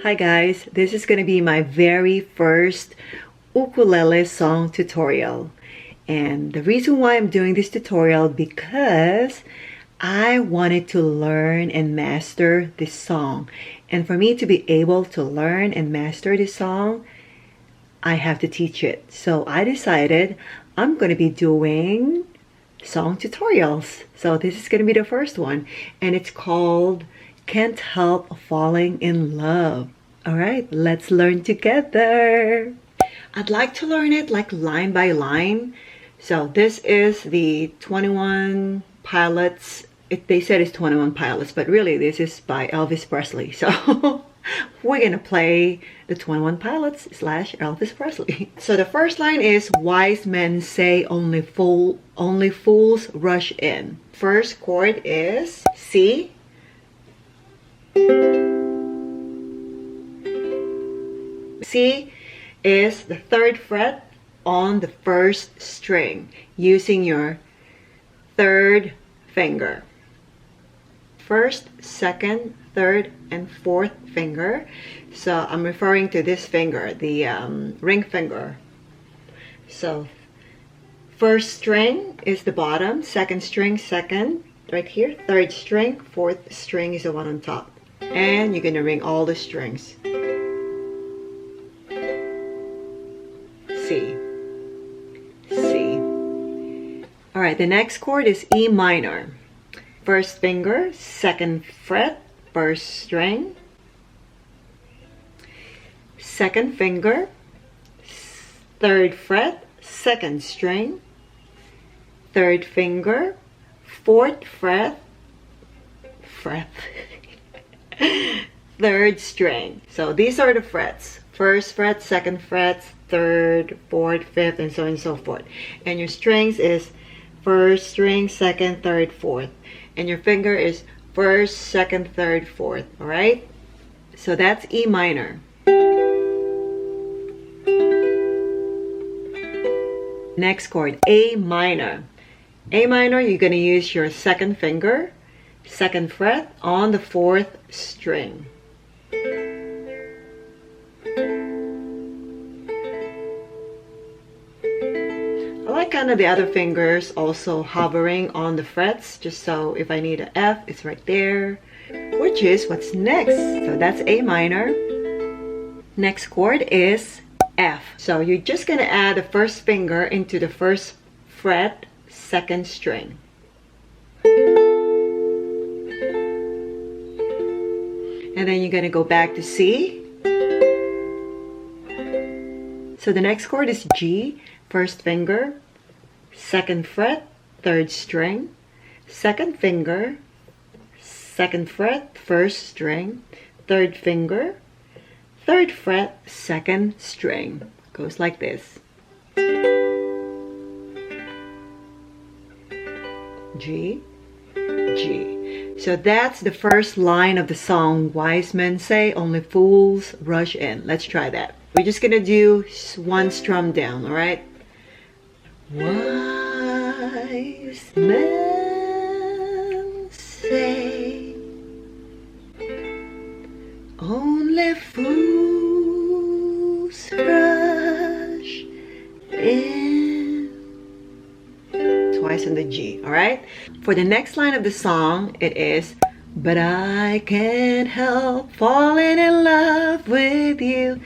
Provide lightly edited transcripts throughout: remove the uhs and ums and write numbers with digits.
Hi guys, this is going to be my very first ukulele song tutorial. And the reason why I'm doing this tutorial because I wanted to learn and master this song. And for me to be able to learn and master this song, I have to teach it. So I decided I'm going to be doing song tutorials. So this is going to be the first one. And it's called Can't Help Falling in Love. All right, let's learn together. I'd like to learn it like line by line. So this is the 21 Pilots. They said it's 21 Pilots, but really this is by Elvis Presley. So we're gonna play the 21 Pilots / Elvis Presley. So the first line is wise men say only fools rush in. First chord is C. C is the 3rd fret on the 1st string using your 3rd finger. 1st, 2nd, 3rd, and 4th finger. So I'm referring to this finger, the ring finger. So 1st string is the bottom, 2nd string, 2nd, right here, 3rd string, 4th string is the one on top. And you're gonna ring all the strings. C. C. All right, the next chord is E minor. 1st finger, 2nd fret, 1st string. 2nd finger, 3rd fret, 2nd string. 3rd finger, 4th fret, 3rd string. So these are the frets. 1st fret, 2nd fret, 3rd, 4th, 5th, and so on and so forth. And your strings is 1st string, 2nd, 3rd, 4th. And your finger is 1st, 2nd, 3rd, 4th. All right? So that's E minor. Next chord, A minor. A minor, you're going to use your 2nd finger, 2nd fret on the 4th string. I like kind of the other fingers also hovering on the frets, just so if I need an F, it's right there, which is what's next. So that's A minor. Next chord is F. So you're just going to add the 1st finger into the 1st fret, 2nd string. And then you're going to go back to C. So the next chord is G. 1st finger, 2nd fret, 3rd string, 2nd finger, 2nd fret, 1st string, 3rd finger, 3rd fret, 2nd string. Goes like this. G, G. So that's the first line of the song, Wise Men Say Only Fools Rush In. Let's try that. We're just gonna do one strum down, all right? Wise men say only fools rush in. Twice on the G, all right? For the next line of the song, it is, but I can't help falling in love with you.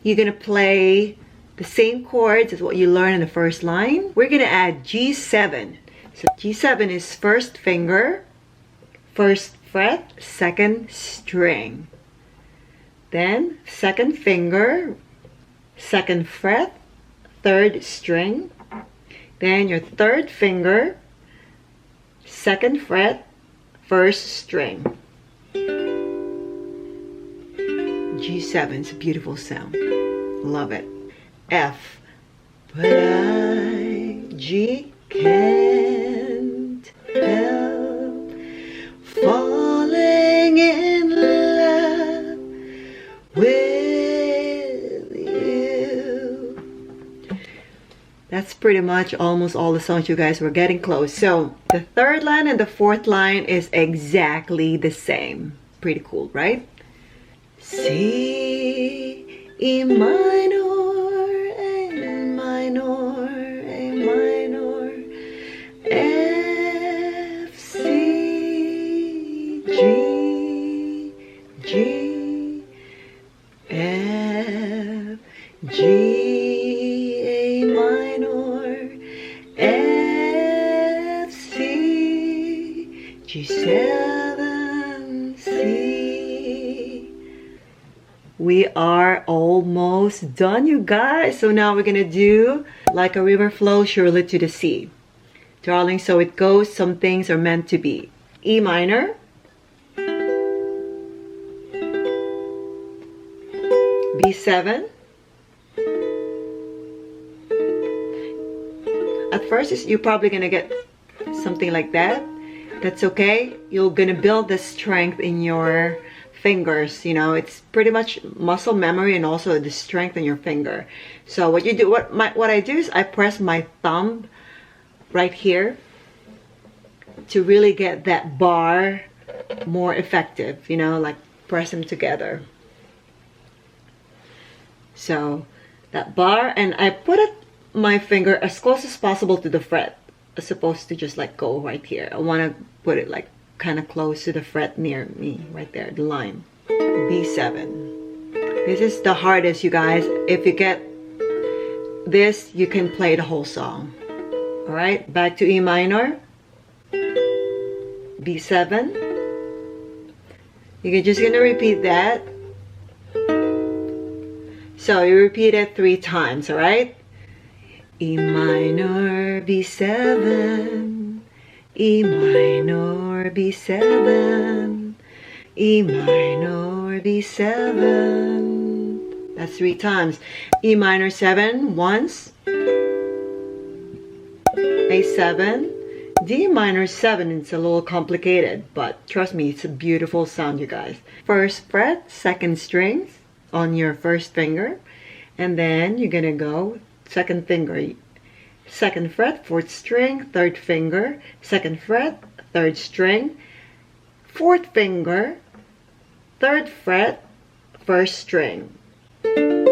You're gonna play the same chords as what you learned in the first line. We're gonna add G7. So G7 is 1st finger, 1st fret, 2nd string. Then 2nd finger, 2nd fret, 3rd string. Then your 3rd finger, 2nd fret, 1st string. G7 is a beautiful sound. Love it. F. But I, G, can't help falling in love with you. That's pretty much almost all the songs, you guys. Were getting close. So the 3rd line and the 4th line is exactly the same. Pretty cool, right? C, E minor, A minor, A minor, F, C, G, G, F, G, A minor, F, C, G7, C. We are almost done, you guys. So now we're gonna do like a river flows surely to the sea. Darling, so it goes, some things are meant to be. E minor, B7. At first, you're probably gonna get something like that. That's okay. You're gonna build the strength in your fingers. You know, it's pretty much muscle memory and also the strength in your finger. So what you do, what I do is I press my thumb right here to really get that bar more effective, you know, like press them together. So that bar, and I put my finger as close as possible to the fret, as opposed to just like go right here. I want to put it like kind of close to the fret near me, right there, the line. B7. This is the hardest, you guys. If you get this, you can play the whole song. All right, back to E minor, B7. You're just gonna repeat that. So you repeat it 3 times, all right? E minor, B7, E minor, B7, E minor, B7. That's 3 times. E minor 7 once, A7, D minor 7. It's a little complicated, but trust me, it's a beautiful sound, you guys. First fret, second string on your first finger, and then you're gonna go second finger, second fret, fourth string, third finger, second fret, third string, fourth finger, third fret, first string. Isn't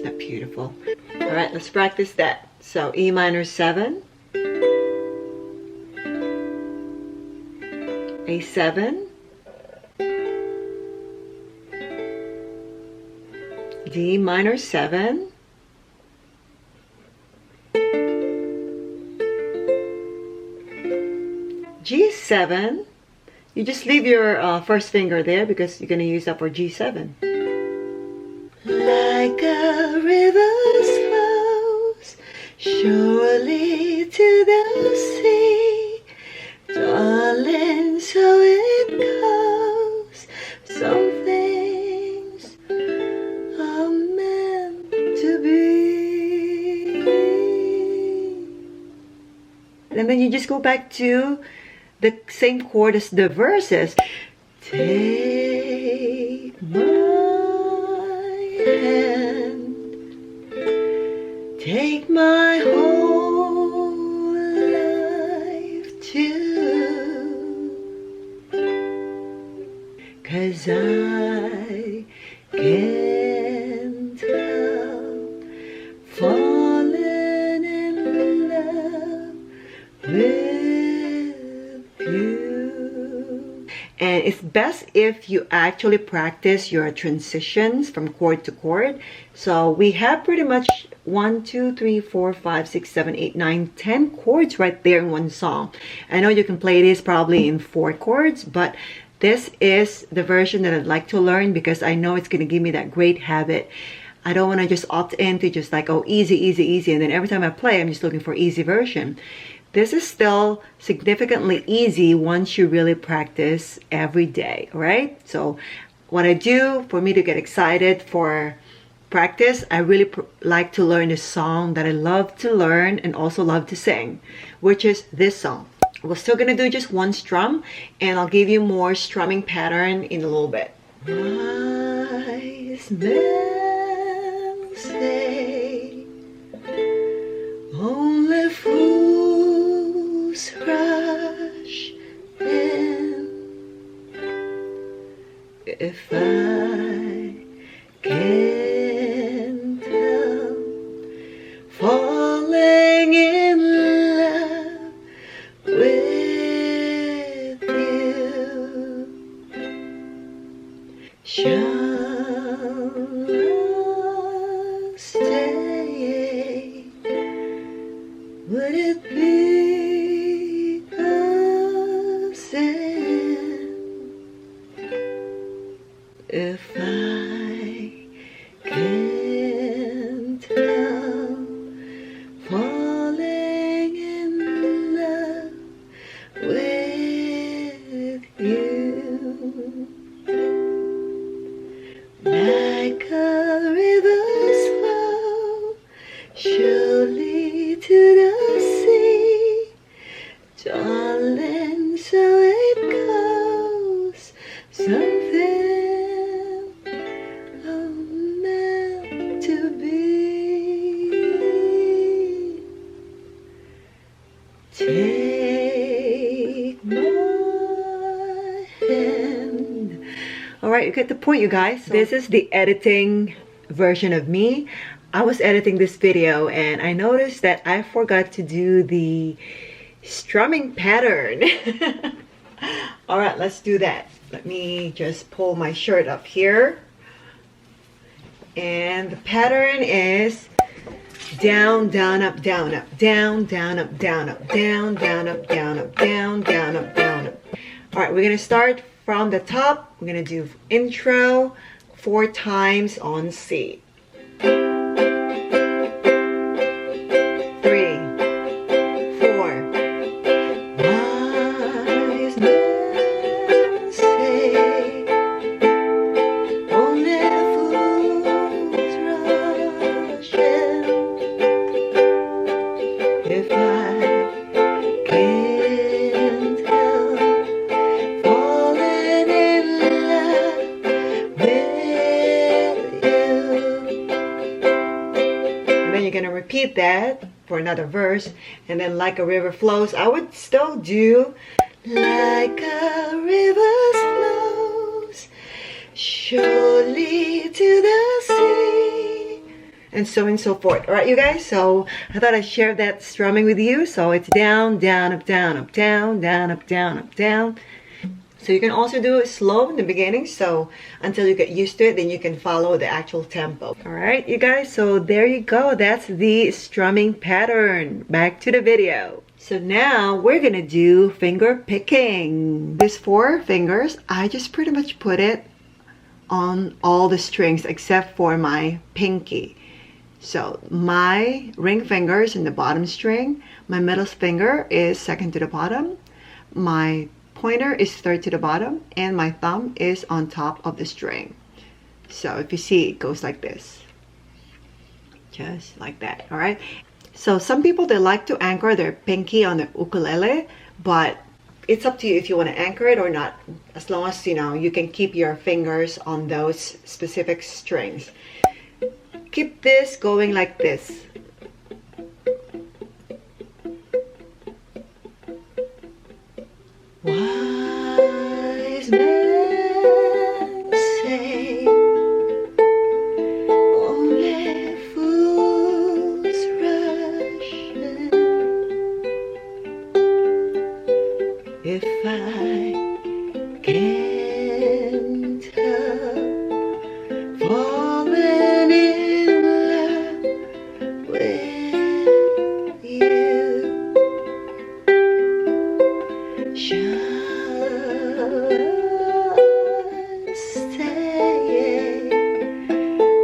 that beautiful? All right, let's practice that. So E minor 7, A7, D minor 7, G7. You just leave your first finger there because you're going to use that for G7. Like a river flows surely to the sea, darling, so it goes. Some things are meant to be. And then you just go back to the same chord as the verses. Take my hand, take my whole life too, 'cause I can't help falling in love with you. And it's best if you actually practice your transitions from chord to chord. So we have pretty much 1, 2, 3, 4, 5, 6, 7, 8, 9, 10 chords right there in one song. I know you can play this probably in 4 chords, but this is the version that I'd like to learn because I know it's going to give me that great habit. I don't want to just opt into just like, oh, easy, easy, easy. And then every time I play, I'm just looking for easy version. This is still significantly easy once you really practice every day, all right? So what I do for me to get excited for practice, I really like to learn a song that I love to learn and also love to sing, which is this song. We're still gonna do just one strum, and I'll give you more strumming pattern in a little bit. Wise men say only fools rush in. stay? Would it be a sin if I can't help falling in love with you? Like a river's flow surely to the sea, darling, so it goes. Something meant to be. Take my hand. All right, you get the point, you guys. This is the editing version of me. I was editing this video and I noticed that I forgot to do the strumming pattern. All right, let's do that. Let me just pull my shirt up here. And the pattern is down, down, up, down, up, down, down, up, down, up, down, down, up, down, up, down, down, up, down, up. All right, we're gonna start from the top. We're gonna do intro 4 times on C. 3, 4. Wise men say only fools rush in. If I can't help falling in love with you. And then you're gonna repeat that for another verse, and then like a river flows. I would still do like a river flows surely to the sea, and so forth. All right, you guys, so I thought I'd share that strumming with you. So it's down, down, up, down, up, down, down, up, down, up, down. So you can also do it slow in the beginning, so until you get used to it, then you can follow the actual tempo. All right, you guys, so there you go. That's the strumming pattern. Back to the video. So now we're gonna do finger picking. These 4 fingers, I just pretty much put it on all the strings except for my pinky. So my ring finger is in the bottom string, my middle finger is second to the bottom, my pointer is third to the bottom, and my thumb is on top of the string. So if you see, it goes like this, just like that. All right, so some people, they like to anchor their pinky on the ukulele, but it's up to you if you want to anchor it or not, as long as you know you can keep your fingers on those specific strings. Keep this going like this. Wise men say only fools rush in. If I can't help falling in love with you, just stay.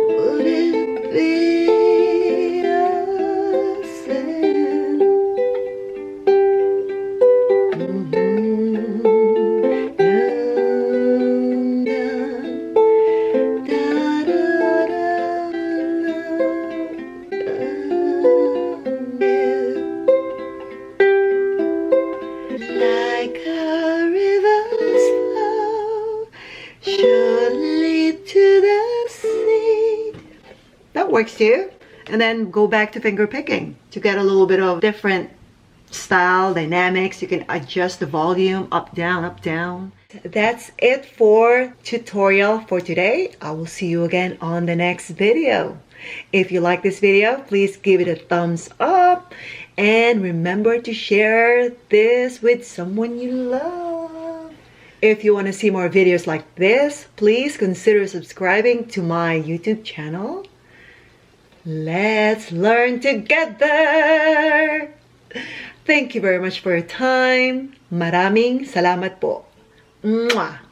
Would it be a sin? Like a river's flow surely to the sea. That works too. And then go back to finger picking to get a little bit of different style dynamics. You can adjust the volume up, down, up, down. That's it for tutorial for today. I will see you again on the next video. If you like this video, please give it a thumbs up and remember to share this with someone you love. If you want to see more videos like this, please consider subscribing to my YouTube channel. Let's learn together! Thank you very much for your time. Maraming salamat po. Mwah!